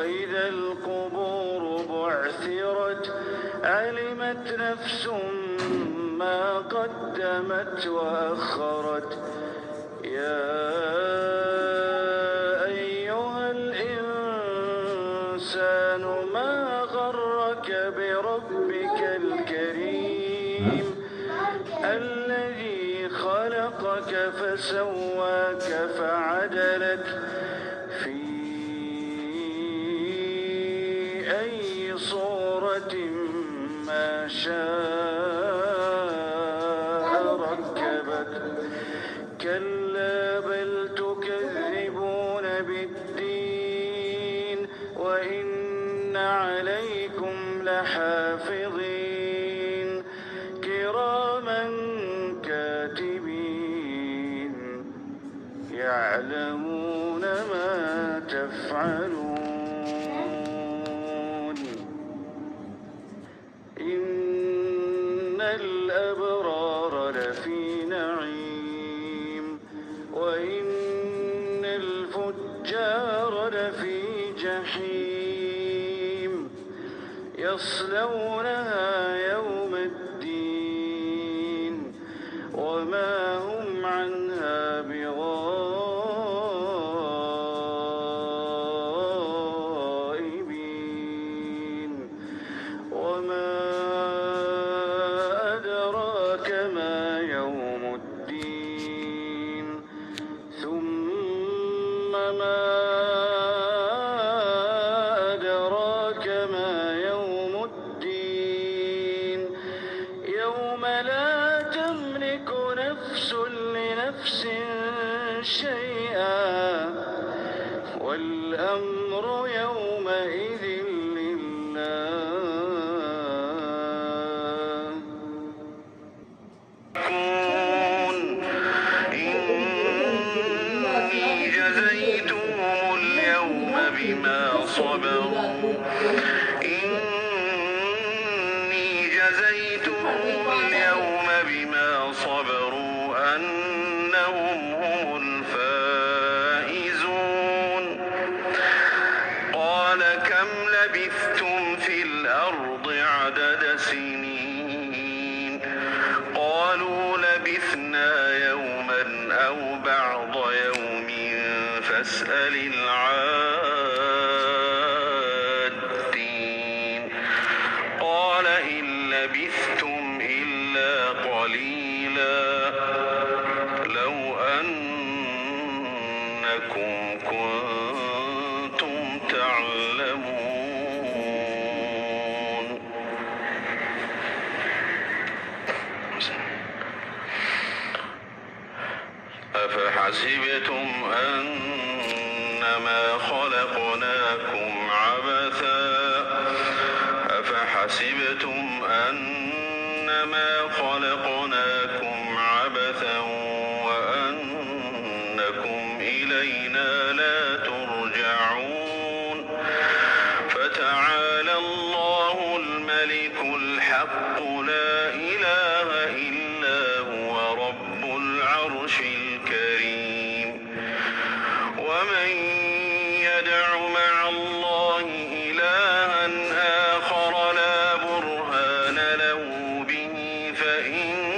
وإذا القبور بعثرت علمت نفس ما قدمت وأخرت يا أيها الإنسان ما غرك بربك الكريم الذي خلقك فسواك فعدلك في أي صورة ما شاء ركبك كلا بل تكذبون بالدين وإن عليكم لحافظين كراما كاتبين يعلمون ما تفعلون إن الأبرار لفي نعيم وإن الفجار لفي جحيم يصلونها يوم الدين وما هم عنها بغائبين وما أدراك ما يوم الدين ثم ما أدراك ما يوم الدين يوم لا تملك نفس لنفس شيئا والأمر يومئذ لله إني جزيتهم اليوم بما صبروا إني جزيتهم اليوم بما صبروا أنهم هم الفائزون قال كم لبثتم في الأرض عدد سنين قالوا لبثنا يوما أو بعض يوم فاسأل العادين قال إن لبثتم إلا قليلا لو أنكم كنتم تعلمون أفحسبتم أنما خلقناكم عبثا أفحسبتم أنما خلقناكم عبثا وأنكم إلينا لا ترجعون فتعالى الله الملك الحق لا إله إلا هو رب العرش الكريم ومن يدع مع الله إلها آخر لا برهان له به فإنما